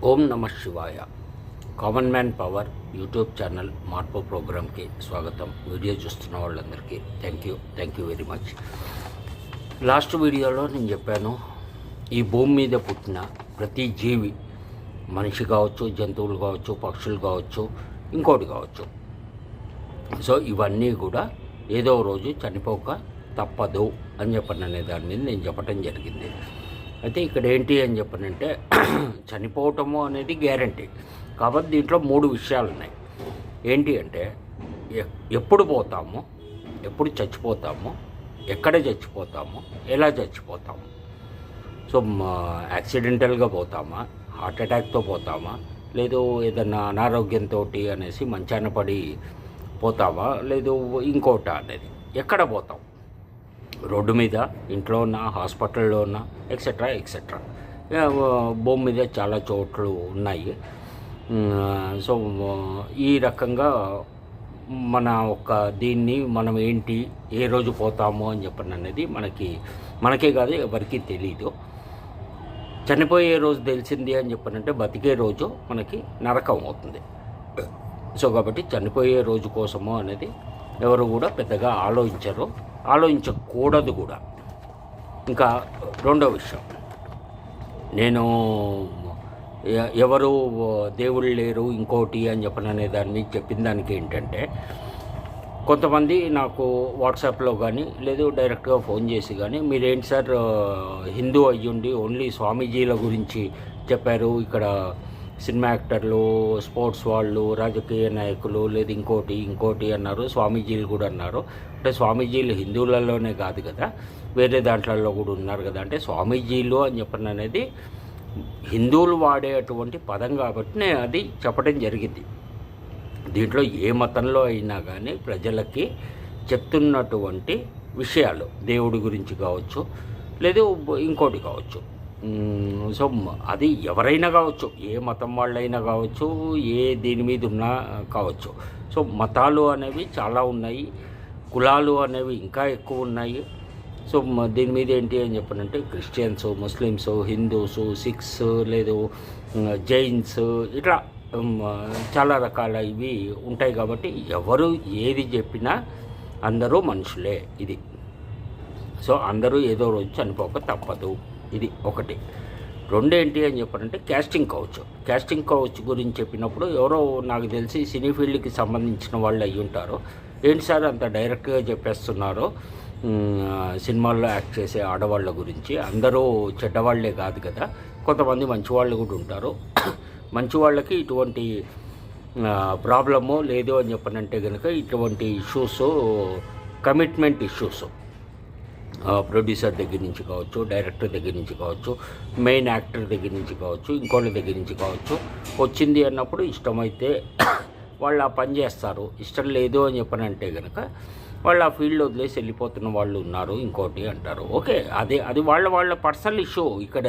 ఓం నమ శివాయ. Common man power YouTube channel మార్పు ప్రోగ్రామ్కి స్వాగతం. వీడియో చూస్తున్న వాళ్ళందరికీ thank you very much. Last వీడియోలో నేను చెప్పాను, ఈ భూమి మీద పుట్టిన ప్రతి జీవి, మనిషి కావచ్చు, జంతువులు కావచ్చు, పక్షులు కావచ్చు, ఇంకోటి కావచ్చు, సో ఇవన్నీ కూడా ఏదో రోజు చనిపోక తప్పదు అని చెప్పననే దాని మీద నేను చెప్పడం జరిగింది. అయితే ఇక్కడ ఏంటి అని చెప్పనంటే, చనిపోవటము అనేది గ్యారంటీ. కాబట్టి దీంట్లో 3 విషయాలు ఉన్నాయి. ఏంటి అంటే, ఎప్పుడు పోతాము, ఎప్పుడు చచ్చిపోతాము, ఎక్కడ చచ్చిపోతాము, ఎలా చచ్చిపోతాము. సో యాక్సిడెంటల్గా పోతామా, హార్ట్ అటాక్తో పోతామా, లేదు ఏదన్నా అనారోగ్యంతో అనేసి మంచాన పడి పోతామా, లేదు ఇంకోట అనేది, ఎక్కడ పోతాం, రోడ్డు మీద, ఇంట్లో ఉన్న, హాస్పిటల్లో ఉన్న, ఎక్సెట్రా. భూమి మీద చాలా చోట్లు ఉన్నాయి. సో ఈ రకంగా మన ఒక దీన్ని మనం ఏంటి, ఏ రోజు పోతాము అని చెప్పని అనేది మనకే కాదు, ఎవరికీ తెలీదు. చనిపోయే రోజు తెలిసింది అని చెప్పనంటే బతికే రోజు మనకి నరకం అవుతుంది. సో కాబట్టి చనిపోయే రోజు కోసము అనేది ఎవరు కూడా పెద్దగా ఆలోచించకూడదు కూడా. ఇంకా రెండో విషయం, నేను ఎవరు దేవుళ్ళు లేరు ఇంకోటి అని చెప్పననే దాన్ని చెప్పిన దానికి ఏంటంటే, కొంతమంది నాకు వాట్సాప్లో కానీ లేదు డైరెక్ట్గా ఫోన్ చేసి కానీ, మీరేంటి సార్ హిందూ అయ్యుండి ఓన్లీ స్వామీజీల గురించి చెప్పారు, ఇక్కడ సినిమా యాక్టర్లు, స్పోర్ట్స్ వాళ్ళు, రాజకీయ నాయకులు, లేదు ఇంకోటి అన్నారు, స్వామీజీలు కూడా అన్నారు. అంటే స్వామీజీలు హిందువులలోనే కాదు కదా, వేరే దాంట్లలో కూడా ఉన్నారు కదా. అంటే స్వామీజీలు అని చెప్పిన అనేది హిందువులు వాడేటువంటి పదం కాబట్టి నేను అది చెప్పడం జరిగింది. దీంట్లో ఏ మతంలో అయినా కానీ ప్రజలకి చెప్తున్నటువంటి విషయాలు, దేవుడి గురించి కావచ్చు, లేదు ఇంకోటి కావచ్చు. సో అది ఎవరైనా కావచ్చు, ఏ మతం వాళ్ళైనా కావచ్చు, ఏ దీని మీద ఉన్నా కావచ్చు. సో మతాలు అనేవి చాలా ఉన్నాయి, కులాలు అనేవి ఇంకా ఎక్కువ ఉన్నాయి. సో దీని మీద ఏంటి అని చెప్పనంటే, క్రిస్టియన్స్, ముస్లిమ్స్, హిందూస్, సిఖ్స్, లేదు జైన్స్, ఇట్లా చాలా రకాల ఇవి ఉంటాయి. కాబట్టి ఎవరు ఏది చెప్పినా అందరూ మనుషులే. ఇది సో అందరూ ఏదో రోజు చనిపోక తప్పదు. ఇది ఒకటి. రెండేంటి అని చెప్పారంటే, క్యాస్టింగ్ కౌచ్ గురించి చెప్పినప్పుడు ఎవరో నాకు తెలిసి సినీ ఫీల్డ్కి సంబంధించిన వాళ్ళు అయ్యి ఉంటారు. ఏంటి సార్ అంత డైరెక్ట్గా చెప్పేస్తున్నారు, సినిమాల్లో యాక్ట్ చేసే ఆడవాళ్ళ గురించి, అందరూ చెడ్డవాళ్లే కాదు కదా, కొంతమంది మంచివాళ్ళు కూడా ఉంటారు. మంచి వాళ్ళకి ఇటువంటి ప్రాబ్లము లేదు అని చెప్పనంటే కనుక, ఇటువంటి ఇష్యూస్, కమిట్మెంట్ ఇష్యూస్, ప్రొడ్యూసర్ దగ్గర నుంచి కావచ్చు, డైరెక్టర్ దగ్గర నుంచి కావచ్చు, మెయిన్ యాక్టర్ దగ్గర నుంచి కావచ్చు, ఇంకోళ్ళ దగ్గర నుంచి కావచ్చు, వచ్చింది అన్నప్పుడు ఇష్టమైతే వాళ్ళు ఆ పని చేస్తారు, ఇష్టం లేదు అని చెప్పనంటే కనుక వాళ్ళు ఆ ఫీల్డ్ వదిలేసి వెళ్ళిపోతున్న వాళ్ళు ఉన్నారు, ఇంకోటి అంటారు. ఓకే, అది వాళ్ళ పర్సనల్ ఇష్యూ. ఇక్కడ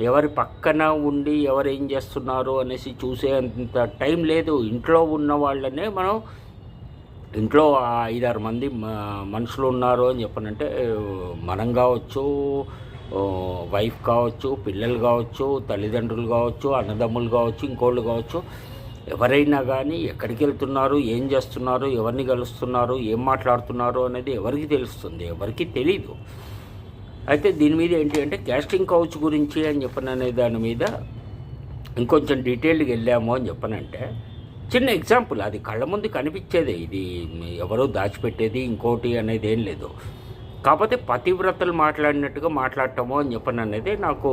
ఎవరి పక్కన ఉండి ఎవరు ఏం చేస్తున్నారు అనేసి చూసేంత టైం లేదు. ఇంట్లో ఉన్న వాళ్ళనే మనం, ఇంట్లో 5-6 మంది మనుషులు ఉన్నారు అని చెప్పనంటే, మనం కావచ్చు, వైఫ్ కావచ్చు, పిల్లలు కావచ్చు, తల్లిదండ్రులు కావచ్చు, అన్నదమ్ములు కావచ్చు, ఇంకోళ్ళు కావచ్చు, ఎవరైనా కానీ ఎక్కడికి వెళ్తున్నారు, ఏం చేస్తున్నారు, ఎవరిని కలుస్తున్నారు, ఏం మాట్లాడుతున్నారు అనేది ఎవరికి తెలుస్తుంది, ఎవరికి తెలీదు. అయితే దీని మీద ఏంటి అంటే, క్యాస్టింగ్ కౌచ్ గురించి అని చెప్పననే దాని మీద ఇంకొంచెం డీటెయిల్డ్గా వెళ్ళాము అని చెప్పనంటే, చిన్న ఎగ్జాంపుల్, అది కళ్ళ ముందు కనిపించేదే, ఇది ఎవరో దాచిపెట్టేది ఇంకోటి అనేది ఏం లేదు. కాకపోతే పతివ్రతలు మాట్లాడినట్టుగా మాట్లాడటము అని చెప్పని అనేది నాకు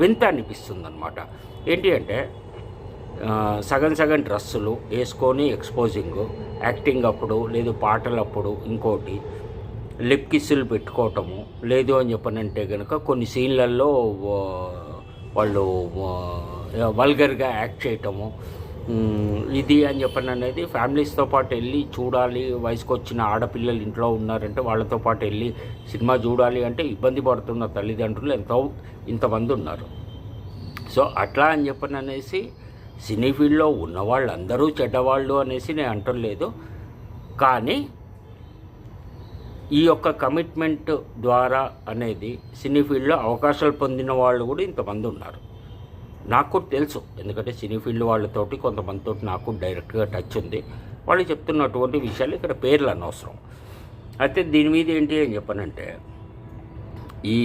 వింత అనిపిస్తుంది అనమాట. ఏంటి అంటే, సగం డ్రెస్సులు వేసుకొని ఎక్స్పోజింగ్, యాక్టింగ్ అప్పుడు, లేదు పాటలప్పుడు, ఇంకోటి లిప్ కిస్సులు పెట్టుకోవటము, లేదు అని చెప్పనంటే కనుక కొన్ని సీన్లలో వాళ్ళు వల్గర్గా యాక్ట్ చేయటము, ఇది అని చెప్పని అనేది ఫ్యామిలీస్తో పాటు వెళ్ళి చూడాలి. వయసుకు వచ్చిన ఆడపిల్లలు ఇంట్లో ఉన్నారంటే వాళ్ళతో పాటు వెళ్ళి సినిమా చూడాలి అంటే ఇబ్బంది పడుతున్న తల్లిదండ్రులు ఇంతమంది ఉన్నారు. సో అట్లా అని చెప్పని అనేసి సినీ ఫీల్డ్లో ఉన్నవాళ్ళు అందరూ చెడ్డవాళ్ళు అనేసి నేను అంటలేదు. కానీ ఈ యొక్క కమిట్మెంట్ ద్వారా అనేది సినీ ఫీల్డ్లో అవకాశాలు పొందిన వాళ్ళు కూడా ఇంతమంది ఉన్నారు. నాకు కూడా తెలుసు, ఎందుకంటే సినీ ఫీల్డ్ వాళ్ళతోటి కొంతమందితో నాకు డైరెక్ట్గా టచ్ ఉంది. వాళ్ళు చెప్తున్నటువంటి విషయాలు ఇక్కడ పేర్లు అనవసరం. అయితే దీని మీద ఏంటి అని చెప్పనంటే, ఈ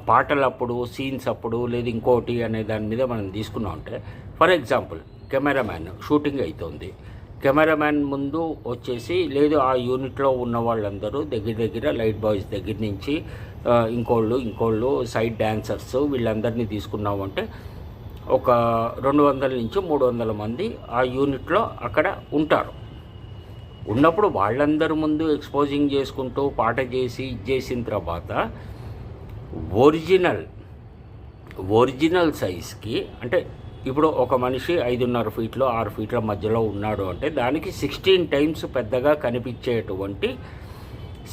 పాటలప్పుడు, సీన్స్ అప్పుడు, లేదు ఇంకోటి అనే దాని మీద మనం తీసుకున్నామంటే, ఫర్ ఎగ్జాంపుల్ కెమెరామ్యాన్ షూటింగ్ అవుతుంది. కెమెరామ్యాన్ ముందు వచ్చేసి లేదు ఆ యూనిట్లో ఉన్న వాళ్ళందరూ దగ్గర లైట్ బాయ్స్ దగ్గర నుంచి ఇంకోళ్ళు సైడ్ డాన్సర్స్ వీళ్ళందరినీ తీసుకున్నామంటే ఒక 200 నుంచి 300 మంది ఆ యూనిట్లో అక్కడ ఉంటారు. ఉన్నప్పుడు వాళ్ళందరి ముందు ఎక్స్పోజింగ్ చేసుకుంటూ పాట చేసి చేసిన తర్వాత ఒరిజినల్ సైజ్కి, అంటే ఇప్పుడు ఒక మనిషి 5.5 ఫీట్లో 6 ఫీట్ల మధ్యలో ఉన్నాడు అంటే దానికి 16 టైమ్స్ పెద్దగా కనిపించేటువంటి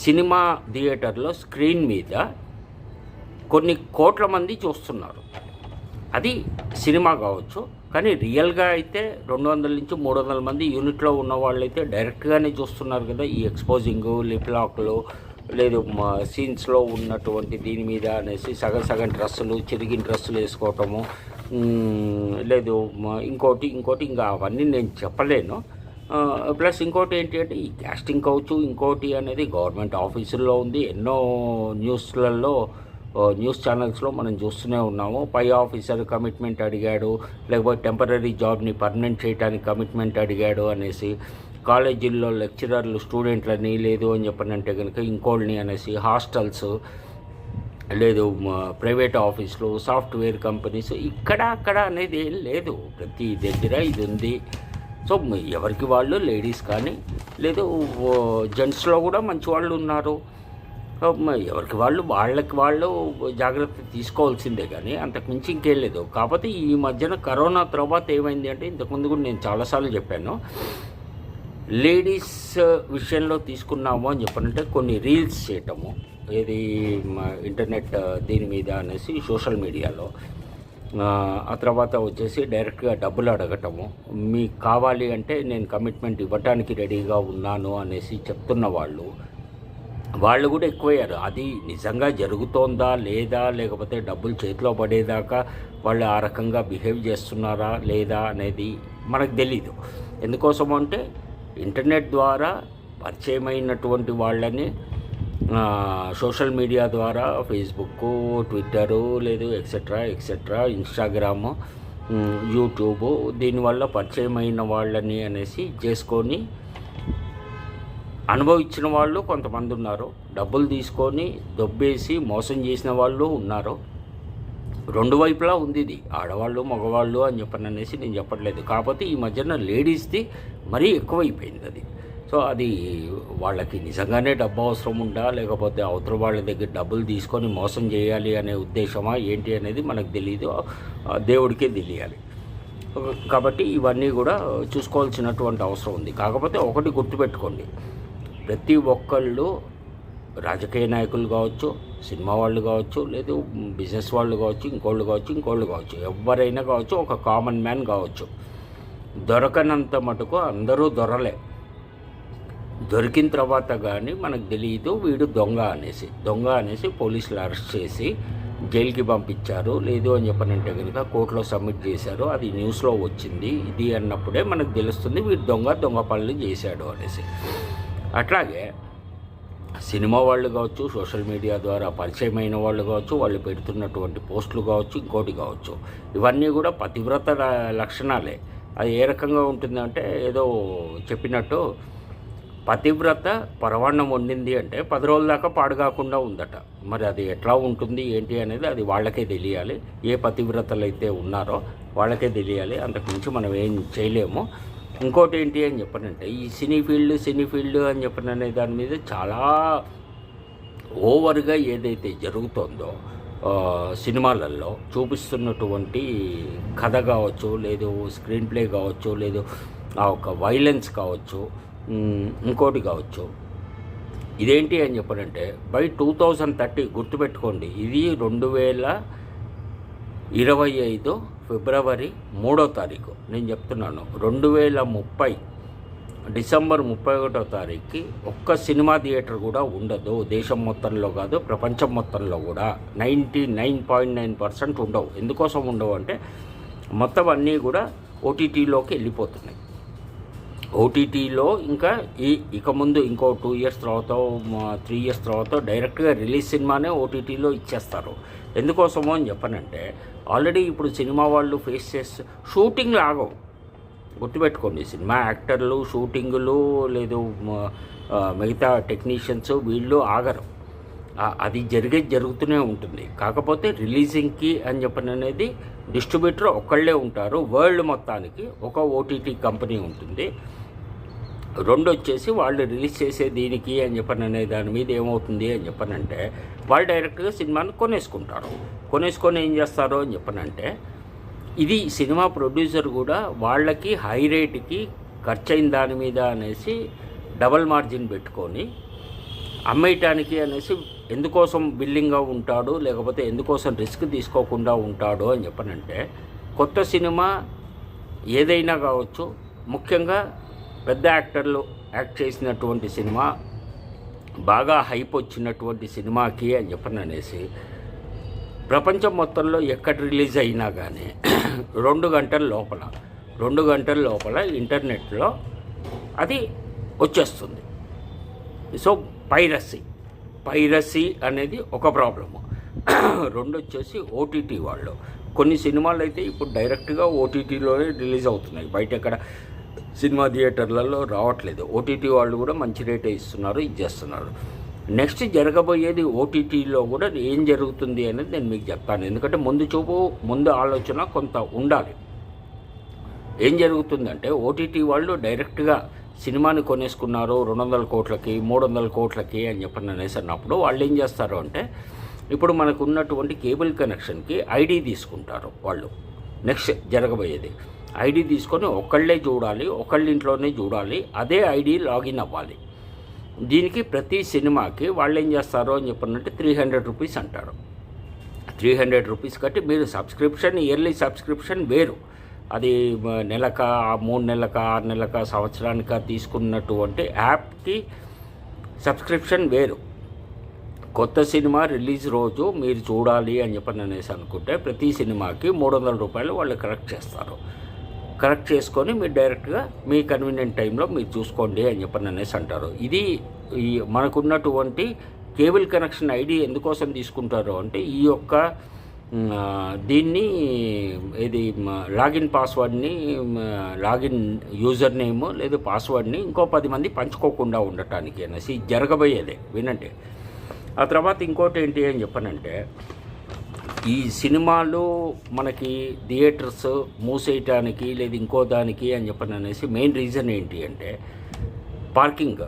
సినిమా థియేటర్లో స్క్రీన్ మీద కొన్ని కోట్ల మంది చూస్తున్నారు. అది సినిమా కావచ్చు, కానీ రియల్గా అయితే 200 నుంచి 300 మంది యూనిట్లో ఉన్న వాళ్ళైతే డైరెక్ట్గానే చూస్తున్నారు కదా. ఈ ఎక్స్పోజింగు, లిప్లాక్లు, లేదు సీన్స్లో ఉన్నటువంటి దీని మీద అనేసి సగం డ్రెస్సులు, చిరిగిన డ్రెస్సులు వేసుకోవటము, లేదు ఇంకోటి ఇంకా అవన్నీ నేను చెప్పలేను. ప్లస్ ఇంకోటి ఏంటి అంటే ఈ క్యాస్టింగ్ కావచ్చు, ఇంకోటి అనేది గవర్నమెంట్ ఆఫీసుల్లో ఉంది. ఎన్నో న్యూస్ ఛానల్స్లో మనం చూస్తూనే ఉన్నాము. పై ఆఫీసర్ కమిట్మెంట్ అడిగాడు, లేకపోతే టెంపరీ జాబ్ని పర్మనెంట్ చేయడానికి కమిట్మెంట్ అడిగాడు అనేసి, కాలేజీల్లో లెక్చరర్లు స్టూడెంట్లని, లేదు అని చెప్పనంటే కనుక ఇంకోళ్ళని అనేసి, హాస్టల్స్, లేదు ప్రైవేట్ ఆఫీసులు, సాఫ్ట్వేర్ కంపెనీస్, ఇక్కడ అక్కడ అనేది ఏం లేదు, ప్రతి దగ్గర ఇది ఉంది. సో ఎవరికి వాళ్ళు, లేడీస్ కానీ లేదు జెంట్స్లో కూడా మంచి వాళ్ళు ఉన్నారు. ఎవరికి వాళ్ళు జాగ్రత్త తీసుకోవాల్సిందే, కానీ అంతకుమించి ఇంకేం లేదు. కాకపోతే ఈ మధ్యన కరోనా తర్వాత ఏమైంది అంటే, ఇంతకుముందు కూడా నేను చాలాసార్లు చెప్పాను, లేడీస్ విషయంలో తీసుకున్నాము అని చెప్పనంటే కొన్ని రీల్స్ చేయటము, ఏది ఇంటర్నెట్ దీని మీద అనేసి సోషల్ మీడియాలో, ఆ తర్వాత వచ్చేసి డైరెక్ట్గా డబ్బులు అడగటము, మీకు కావాలి అంటే నేను కమిట్మెంట్ ఇవ్వటానికి రెడీగా ఉన్నాను అనేసి చెప్తున్న వాళ్ళు కూడా ఎక్కువయ్యారు. అది నిజంగా జరుగుతోందా లేదా, లేకపోతే డబ్బులు చేతిలో పడేదాకా వాళ్ళు ఆ రకంగా బిహేవ్ చేస్తున్నారా లేదా అనేది మనకు తెలీదు. ఎందుకోసం అంటే ఇంటర్నెట్ ద్వారా పరిచయమైనటువంటి వాళ్ళని సోషల్ మీడియా ద్వారా, ఫేస్బుక్, ట్విట్టరు, లేదు ఎక్సెట్రా ఇన్స్టాగ్రాము, యూట్యూబు, దీనివల్ల పరిచయమైన వాళ్ళని అనేసి చేసుకొని అనుభవించిన వాళ్ళు కొంతమంది ఉన్నారు. డబ్బులు తీసుకొని దొబ్బేసి మోసం చేసిన వాళ్ళు ఉన్నారు. రెండు వైపులా ఉంది ఇది, ఆడవాళ్ళు మగవాళ్ళు అని చెప్పననేసి నేను చెప్పట్లేదు. కాకపోతే ఈ మధ్యన లేడీస్ది మరీ ఎక్కువైపోయింది అది. సో అది వాళ్ళకి నిజంగానే డబ్బు అవసరం ఉందా, లేకపోతే అవతల వాళ్ళ దగ్గర డబ్బులు తీసుకొని మోసం చేయాలి అనే ఉద్దేశమా ఏంటి అనేది మనకు తెలియదు, దేవుడికే తెలియాలి. కాబట్టి ఇవన్నీ కూడా చూసుకోవాల్సినటువంటి అవసరం ఉంది. కాకపోతే ఒకటి గుర్తుపెట్టుకోండి, ప్రతి ఒక్కళ్ళు రాజకీయ నాయకులు కావచ్చు, సినిమా వాళ్ళు కావచ్చు, లేదు బిజినెస్ వాళ్ళు కావచ్చు, ఇంకోళ్ళు కావచ్చు, ఎవరైనా కావచ్చు, ఒక కామన్ మ్యాన్ కావచ్చు, దొరకనంత మటుకు అందరూ దొరలే. దొరికిన తర్వాత కానీ మనకు తెలియదు వీడు దొంగ అనేసి పోలీసులు అరెస్ట్ చేసి జైలుకి పంపించారు. లేదు అని చెప్పనంటే కనుక కోర్టులో సబ్మిట్ చేశారు, అది న్యూస్లో వచ్చింది. ఇది అన్నప్పుడే మనకు తెలుస్తుంది వీడు దొంగ పనులు చేశాడు అనేసి. అట్లాగే సినిమా వాళ్ళు కావచ్చు, సోషల్ మీడియా ద్వారా పరిచయమైన వాళ్ళు కావచ్చు, వాళ్ళు పెడుతున్నటువంటి పోస్టులు కావచ్చు, ఇంకోటి కావచ్చు, ఇవన్నీ కూడా పతివ్రత లక్షణాలే. అది ఏ రకంగా ఉంటుందంటే, ఏదో చెప్పినట్టు పతివ్రత పరవాన్నం వండింది అంటే 10 రోజుల దాకా పాడుగాకుండా ఉందట. మరి అది ఎట్లా ఉంటుంది ఏంటి అనేది అది వాళ్ళకే తెలియాలి. ఏ పతివ్రతలు అయితే ఉన్నారో వాళ్ళకే తెలియాలి, అంతకుమించి మనం ఏం చేయలేము. ఇంకోటి ఏంటి అని చెప్పనంటే, ఈ సినీ ఫీల్డ్ అని చెప్పననే దాని మీద చాలా ఓవర్గా ఏదైతే జరుగుతుందో సినిమాలలో చూపిస్తున్నటువంటి కథ కావచ్చు, లేదు స్క్రీన్ ప్లే కావచ్చు, లేదు ఆ ఒక వైలెన్స్ కావచ్చు, ఇంకోటి కావచ్చు, ఇదేంటి అని చెప్పనంటే బై 2030 గుర్తుపెట్టుకోండి, ఇది 2025 ఫిబ్రవరి 3వ తారీఖు నేను చెప్తున్నాను. 2030 డిసెంబర్ 31వ తారీఖుకి ఒక్క సినిమా థియేటర్ కూడా ఉండదు. దేశం మొత్తంలో కాదు, ప్రపంచం మొత్తంలో కూడా 99.9% ఉండవు. ఎందుకోసం ఉండవు అంటే మొత్తం అన్నీ కూడా ఓటీటీలోకి వెళ్ళిపోతున్నాయి. ఓటీటీలో ఇంకా ఇక ముందు ఇంకో 2 ఇయర్స్ తర్వాత 3 ఇయర్స్ తర్వాత డైరెక్ట్గా రిలీజ్ సినిమానే ఓటీటీలో ఇచ్చేస్తారు. ఎందుకోసమో అని చెప్పనంటే ఆల్రెడీ ఇప్పుడు సినిమా వాళ్ళు ఫేస్ చేస్తే షూటింగ్లు ఆగవు. గుర్తుపెట్టుకోండి, సినిమా యాక్టర్లు షూటింగులు లేదు మిగతా టెక్నీషియన్స్ వీళ్ళు ఆగరు. అది జరుగుతూనే ఉంటుంది. కాకపోతే రిలీజింగ్కి అని చెప్పని అనేది డిస్ట్రిబ్యూటర్ ఒక్కళ్ళే ఉంటారు. వరల్డ్ మొత్తానికి ఒక ఓటీటీ కంపెనీ ఉంటుంది. 2 వచ్చేసి వాళ్ళు రిలీజ్ చేసే దీనికి అని చెప్పని అనే దాని మీద ఏమవుతుంది అని చెప్పనంటే వాళ్ళు డైరెక్ట్గా సినిమాని కొనేసుకొని ఏం చేస్తారో అని చెప్పనంటే ఇది సినిమా ప్రొడ్యూసర్ కూడా వాళ్ళకి హై రేటుకి ఖర్చు అయిన దాని మీద అనేసి డబల్ మార్జిన్ పెట్టుకొని అమ్మేయటానికి అనేసి ఎందుకోసం బిల్లింగ్గా ఉంటాడు, లేకపోతే ఎందుకోసం రిస్క్ తీసుకోకుండా ఉంటాడు అని చెప్పనంటే కొత్త సినిమా ఏదైనా కావచ్చు, ముఖ్యంగా పెద్ద యాక్టర్లు యాక్ట్ చేసినటువంటి సినిమా, బాగా హైప్ వచ్చినటువంటి సినిమాకి అని చెప్పననేసి ప్రపంచం మొత్తంలో ఎక్కడ రిలీజ్ అయినా కానీ 2 గంటల లోపల ఇంటర్నెట్లో అది వచ్చేస్తుంది. సో పైరసీ అనేది ఒక ప్రాబ్లము. 2 వచ్చేసి ఓటీటీ వాళ్ళు కొన్ని సినిమాలు అయితే ఇప్పుడు డైరెక్ట్గా ఓటీటీలోనే రిలీజ్ అవుతున్నాయి. బయట ఎక్కడ సినిమా థియేటర్లలో రావట్లేదు. ఓటీటీ వాళ్ళు కూడా మంచి రేటే ఇస్తున్నారు, ఇచ్చేస్తున్నారు. నెక్స్ట్ జరగబోయేది ఓటీటీలో కూడా ఏం జరుగుతుంది అనేది నేను మీకు చెప్తాను. ఎందుకంటే ముందు ఆలోచన కొంత ఉండాలి. ఏం జరుగుతుందంటే ఓటీటీ వాళ్ళు డైరెక్ట్గా సినిమాని కొనేసుకున్నారు 200 కోట్లకి 300 కోట్లకి అని చెప్పని అనేసి అన్నప్పుడు వాళ్ళు ఏం చేస్తారు అంటే ఇప్పుడు మనకు ఉన్నటువంటి కేబుల్ కనెక్షన్కి ఐడి తీసుకుంటారు వాళ్ళు. నెక్స్ట్ జరగబోయేది ఐడి తీసుకొని ఒకళ్ళే చూడాలి, ఒకళ్ళ ఇంట్లోనే చూడాలి, అదే ఐడి లాగిన్ అవ్వాలి. దీనికి ప్రతి సినిమాకి వాళ్ళు ఏం చేస్తారో అని చెప్పినట్టు 300 రూపీస్ అంటారు. 300 రూపీస్ కట్టి మీరు సబ్స్క్రిప్షన్, ఇయర్లీ సబ్స్క్రిప్షన్ వేరు. అది నెలక 3 నెలక 6 నెలక సంవత్సరానిక తీసుకున్నటువంటి యాప్కి సబ్స్క్రిప్షన్ వేరు. కొత్త సినిమా రిలీజ్ రోజు మీరు చూడాలి అని చెప్పని అనేసి అనుకుంటే ప్రతి సినిమాకి 300 రూపాయలు వాళ్ళు కరెక్ట్ చేసుకొని మీరు డైరెక్ట్గా మీ కన్వీనియంట్ టైంలో మీరు చూసుకోండి అని చెప్పని అనేసి అంటారు. ఇది మనకున్నటువంటి కేబుల్ కనెక్షన్ ఐడి ఎందుకోసం తీసుకుంటారు అంటే ఈ యొక్క దీన్ని ఇది లాగిన్ పాస్వర్డ్ని, లాగిన్ యూజర్ నేమ్ లేదు పాస్వర్డ్ని ఇంకో 10 మంది పంచుకోకుండా ఉండటానికి అనేసి జరగబోయేదే వినండి. ఆ తర్వాత ఇంకోటి ఏంటి అని చెప్పనంటే ఈ సినిమాలు మనకి థియేటర్స్ మూసేయటానికి లేదు ఇంకో దానికి అని చెప్పని అనేసి మెయిన్ రీజన్ ఏంటి అంటే పార్కింగ్.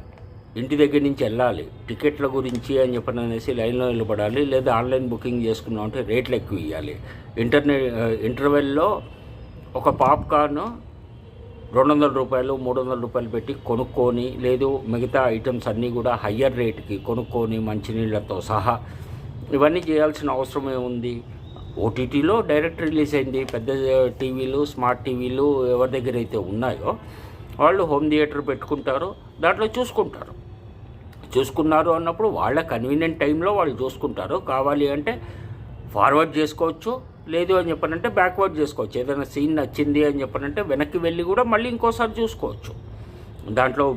ఇంటి దగ్గర నుంచి వెళ్ళాలి, టికెట్ల గురించి అని చెప్పని అనేసి లైన్లో నిలబడాలి, లేదా ఆన్లైన్ బుకింగ్ చేసుకున్నాం అంటే రేట్లు ఎక్కువ ఇవ్వాలి. ఇంటర్వెల్లో ఒక పాప్కార్న్ 200 రూపాయలు 300 రూపాయలు పెట్టి కొనుక్కొని, లేదు మిగతా ఐటమ్స్ అన్నీ కూడా హయ్యర్ రేటుకి కొనుక్కొని మంచినీళ్ళతో సహా ఇవన్నీ చేయాల్సిన అవసరం ఏముంది? ఓటీటీలో డైరెక్ట్ రిలీజ్ అయింది. పెద్ద టీవీలు, స్మార్ట్ టీవీలు ఎవరి దగ్గర అయితే ఉన్నాయో వాళ్ళు హోమ్ థియేటర్ పెట్టుకుంటారు, దాంట్లో చూసుకున్నారు అన్నప్పుడు వాళ్ళ కన్వీనియంట్ టైంలో వాళ్ళు చూసుకుంటారు. కావాలి అంటే ఫార్వర్డ్ చేసుకోవచ్చు, లేదు అని చెప్పనంటే బ్యాక్వర్డ్ చేసుకోవచ్చు. ఏదైనా సీన్ నచ్చింది అని చెప్పనంటే వెనక్కి వెళ్ళి కూడా మళ్ళీ ఇంకోసారి చూసుకోవచ్చు. దాంట్లో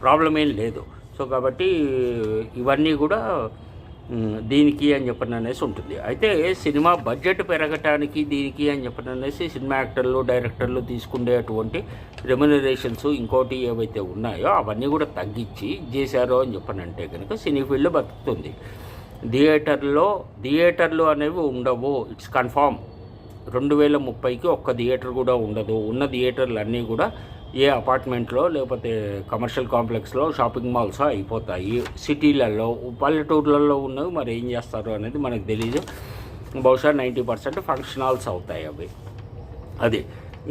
ప్రాబ్లం ఏం లేదు. సో కాబట్టి ఇవన్నీ కూడా దీనికి అని చెప్పని అనేసి ఉంటుంది. అయితే సినిమా బడ్జెట్ పెరగటానికి దీనికి అని చెప్పని అనేసి సినిమా యాక్టర్లు, డైరెక్టర్లు తీసుకునేటువంటి రెమ్యునరేషన్స్ ఇంకోటి ఏవైతే ఉన్నాయో అవన్నీ కూడా తగ్గించి చేశారో అని చెప్పనంటే కనుక సినీ ఫీల్డ్ బతుకుతుంది. థియేటర్లు అనేవి ఉండవు, ఇట్స్ కన్ఫామ్. 2030కి ఒక్క థియేటర్ కూడా ఉండదు. ఉన్న థియేటర్లు అన్నీ కూడా ఏ అపార్ట్మెంట్లో లేకపోతే కమర్షియల్ కాంప్లెక్స్లో, షాపింగ్ మాల్స్ అయిపోతాయి. సిటీలలో, పల్లెటూర్లలో ఉన్నవి మరి ఏం చేస్తారు అనేది మనకు తెలీదు. బహుశా 90% ఫంక్షన్ హాల్స్ అవుతాయి అవి. అది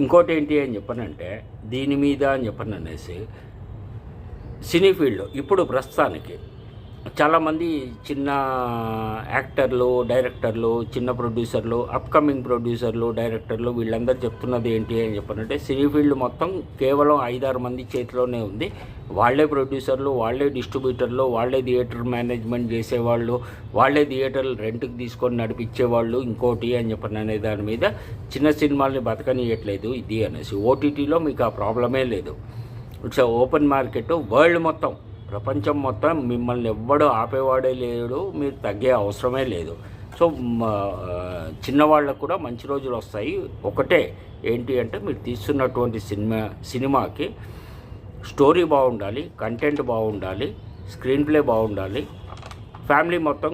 ఇంకోటి ఏంటి అని చెప్పనంటే దీని మీద అని చెప్పని అనేసి సినీ ఫీల్డ్ ఇప్పుడు ప్రస్తుతానికి చాలామంది చిన్న యాక్టర్లు, డైరెక్టర్లు, చిన్న ప్రొడ్యూసర్లు, అప్కమింగ్ ప్రొడ్యూసర్లు, డైరెక్టర్లు వీళ్ళందరూ చెప్తున్నది ఏంటి అని చెప్పారంటే సినీ ఫీల్డ్ మొత్తం కేవలం 5-6 మంది చేతిలోనే ఉంది. వాళ్ళే ప్రొడ్యూసర్లు, వాళ్ళే డిస్ట్రిబ్యూటర్లు, వాళ్ళే థియేటర్ మేనేజ్మెంట్ చేసేవాళ్ళు, వాళ్ళే థియేటర్లు రెంట్కి తీసుకొని నడిపించేవాళ్ళు, ఇంకోటి అని చెప్పని అనే దాని మీద చిన్న సినిమాల్ని బతకనియట్లేదు ఇది అనేసి. ఓటీటీలో మీకు ఆ ప్రాబ్లమే లేదు. It's open market. వరల్డ్ మొత్తం, ప్రపంచం మొత్తం మిమ్మల్ని ఎవ్వడూ ఆపేవాడే లేడు, మీరు తగ్గే అవసరమే లేదు. సో చిన్నవాళ్ళకు కూడా మంచి రోజులు వస్తాయి. ఒకటే ఏంటి అంటే మీరు తీస్తున్నటువంటి సినిమాకి స్టోరీ బాగుండాలి, కంటెంట్ బాగుండాలి, స్క్రీన్ ప్లే బాగుండాలి, ఫ్యామిలీ మొత్తం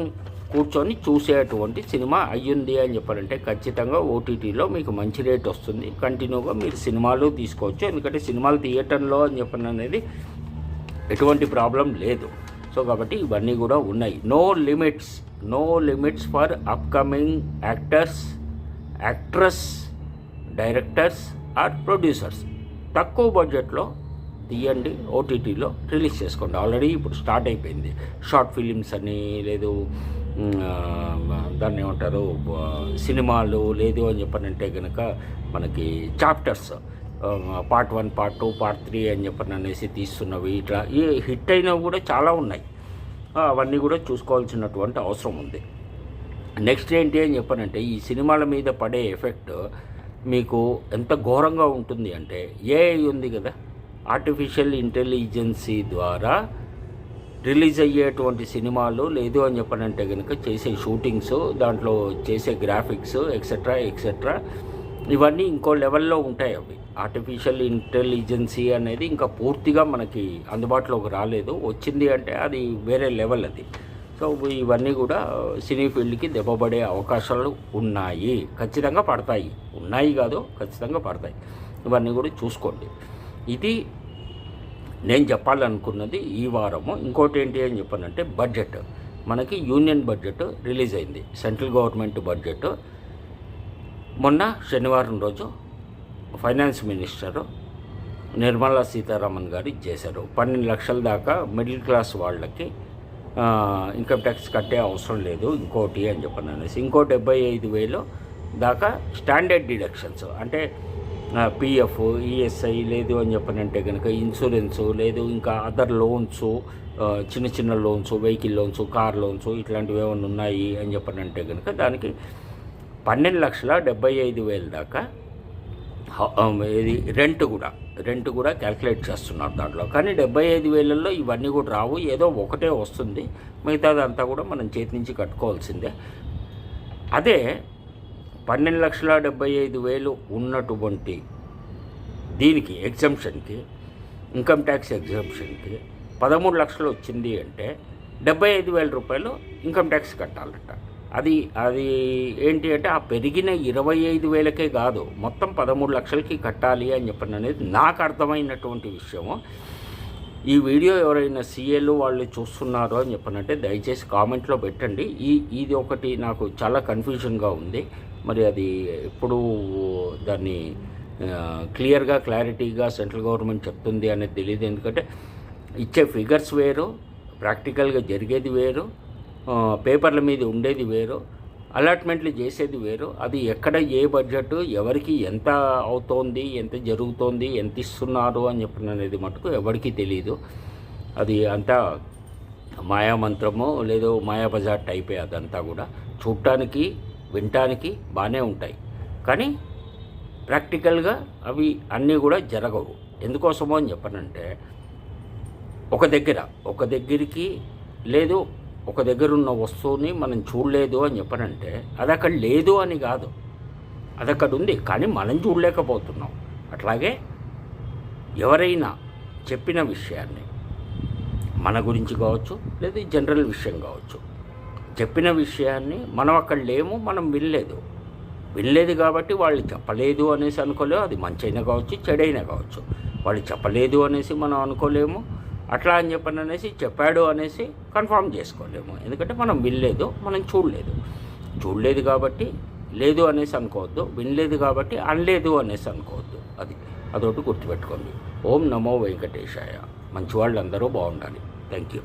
కూర్చొని చూసేటువంటి సినిమా అయ్యింది అని చెప్పారంటే ఖచ్చితంగా ఓటీటీలో మీకు మంచి రేట్ వస్తుంది. కంటిన్యూగా మీరు సినిమాలు తీసుకోవచ్చు. ఎందుకంటే సినిమాలు థియేటర్లో అని చెప్పిన అనేది ఎటువంటి ప్రాబ్లం లేదు. సో కాబట్టి ఇవన్నీ కూడా ఉన్నాయి. No limits for upcoming actress, directors or producers. తక్కువ బడ్జెట్లో తీయండి, ఓటీటీలో రిలీజ్ చేసుకోండి. ఆల్రెడీ ఇప్పుడు స్టార్ట్ అయిపోయింది. షార్ట్ ఫిలిమ్స్ అని, లేదు దాన్ని ఏమంటారు, సినిమాలు, లేదు అని చెప్పనంటే కనుక మనకి చాప్టర్స్, పార్ట్ 1, పార్ట్ 2, పార్ట్ 3 అని చెప్పని అనేసి తీస్తున్నవి. ఇట్లా ఈ హిట్ అయినవి కూడా చాలా ఉన్నాయి. అవన్నీ కూడా చూసుకోవాల్సినటువంటి అవసరం ఉంది. నెక్స్ట్ ఏంటి అని చెప్పనంటే ఈ సినిమాల మీద పడే ఎఫెక్ట్ మీకు ఎంత ఘోరంగా ఉంటుంది అంటే, ఏఐ ఉంది కదా, ఆర్టిఫిషియల్ ఇంటెలిజెన్సీ ద్వారా రిలీజ్ అయ్యేటువంటి సినిమాలు, లేదు అని చెప్పనంటే కనుక చేసే షూటింగ్స్, దాంట్లో చేసే గ్రాఫిక్స్ ఎక్సెట్రా ఇవన్నీ ఇంకో లెవెల్లో ఉంటాయి. అవి ఆర్టిఫిషియల్ ఇంటెలిజెన్సీ అనేది ఇంకా పూర్తిగా మనకి అందుబాటులోకి రాలేదు. వచ్చింది అంటే అది వేరే లెవెల్ అది. సో ఇవన్నీ కూడా సినీ ఫీల్డ్కి దెబ్బపడే అవకాశాలు ఉన్నాయి, ఖచ్చితంగా పడతాయి. ఉన్నాయి కాదు, ఖచ్చితంగా పడతాయి. ఇవన్నీ కూడా చూసుకోండి. ఇది నేను చెప్పాలనుకున్నది ఈ వారము. ఇంకోటి ఏంటి అని చెప్పానంటే బడ్జెట్. మనకి యూనియన్ బడ్జెట్ రిలీజ్ అయింది, సెంట్రల్ గవర్నమెంట్ బడ్జెట్. మొన్న శనివారం రోజు ఫైనాన్స్ మినిస్టరు నిర్మలా సీతారామన్ గారు ఇచ్చేశారు. 12 లక్షల దాకా మిడిల్ క్లాస్ వాళ్ళకి ఇన్కమ్ ట్యాక్స్ కట్టే అవసరం లేదు ఇంకోటి అని చెప్పని అనేసి. ఇంకో 75,000 దాకా స్టాండర్డ్ డిడక్షన్స్, అంటే పిఎఫ్, ఈఎస్ఐ, లేదు అని చెప్పనంటే కనుక ఇన్సూరెన్సు, లేదు ఇంకా అదర్ లోన్స్, చిన్న loans, vehicle loans, car loans, ఇట్లాంటివి ఏమైనా ఉన్నాయి అని చెప్పనంటే కనుక దానికి 12,75,000 దాకా ఇది రెంట్ కూడా క్యాల్కులేట్ చేస్తున్నారు దాంట్లో. కానీ 75,000లో ఇవన్నీ కూడా రావు, ఏదో ఒకటే వస్తుంది, మిగతాదంతా కూడా మనం చేతి నుంచి కట్టుకోవాల్సిందే. అదే 12,75,000 ఉన్నటువంటి దీనికి ఎగ్జంప్షన్కి, ఇన్కమ్ ట్యాక్స్ ఎగ్జంప్షన్కి 13 లక్షలు వచ్చింది అంటే 75,000 రూపాయలు ఇన్కమ్ ట్యాక్స్ కట్టాలట. అది ఏంటి అంటే ఆ పెరిగిన 25,000కే కాదు, మొత్తం 13 లక్షలకి కట్టాలి అని చెప్పిన అనేది నాకు అర్థమైనటువంటి విషయము. ఈ వీడియో ఎవరైనా సీఏలు వాళ్ళు చూస్తున్నారో అని చెప్పనంటే దయచేసి కామెంట్లో పెట్టండి. ఇది ఒకటి నాకు చాలా కన్ఫ్యూజన్గా ఉంది. మరి అది ఎప్పుడు దాన్ని క్లారిటీగా సెంట్రల్ గవర్నమెంట్ చెప్తుంది అనేది తెలియదు. ఎందుకంటే ఇచ్చే ఫిగర్స్ వేరు, ప్రాక్టికల్గా జరిగేది వేరు, పేపర్ల మీద ఉండేది వేరు, అలాట్మెంట్లు చేసేది వేరు. అది ఎక్కడ ఏ బడ్జెట్ ఎవరికి ఎంత అవుతోంది, ఎంత జరుగుతోంది, ఎంత ఇస్తున్నారు అని చెప్పిన అనేది మటుకు ఎవరికి తెలియదు. అది అంతా మాయామంత్రము, లేదు మాయాబజార్ టైపే. అదంతా కూడా చూడటానికి, వినటానికి బాగానే ఉంటాయి, కానీ ప్రాక్టికల్గా అవి అన్నీ కూడా జరగవు. ఎందుకోసమో అని చెప్పనంటే ఒక దగ్గరికి లేదు, ఒక దగ్గర ఉన్న వస్తువుని మనం చూడలేదు అని చెప్పనంటే అది అక్కడ లేదు అని కాదు, అది అక్కడ ఉంది, కానీ మనం చూడలేకపోతున్నాం. అట్లాగే ఎవరైనా చెప్పిన విషయాన్ని, మన గురించి కావచ్చు, లేదా జనరల్ విషయం కావచ్చు, చెప్పిన విషయాన్ని మనం అక్కడ లేము, మనం వినలేదు కాబట్టి వాళ్ళు చెప్పలేదు అనేసి అనుకోలేము. అది మంచైనా కావచ్చు, చెడైనా కావచ్చు. వాళ్ళు చెప్పలేదు అనేసి మనం అనుకోలేము, అట్లా అని చెప్పని అనేసి చెప్పాడు అనేసి కన్ఫర్మ్ చేసుకోలేము. ఎందుకంటే మనం వినలేదు, మనం చూడలేదు కాబట్టి లేదు అనేసి అనుకోవద్దు, వినలేదు కాబట్టి అనలేదు అనేసి అనుకోవద్దు. అదొకటి గుర్తుపెట్టుకోండి. ఓం నమో వెంకటేశాయ. మంచి వాళ్ళందరూ బాగుండాలి. Thank you.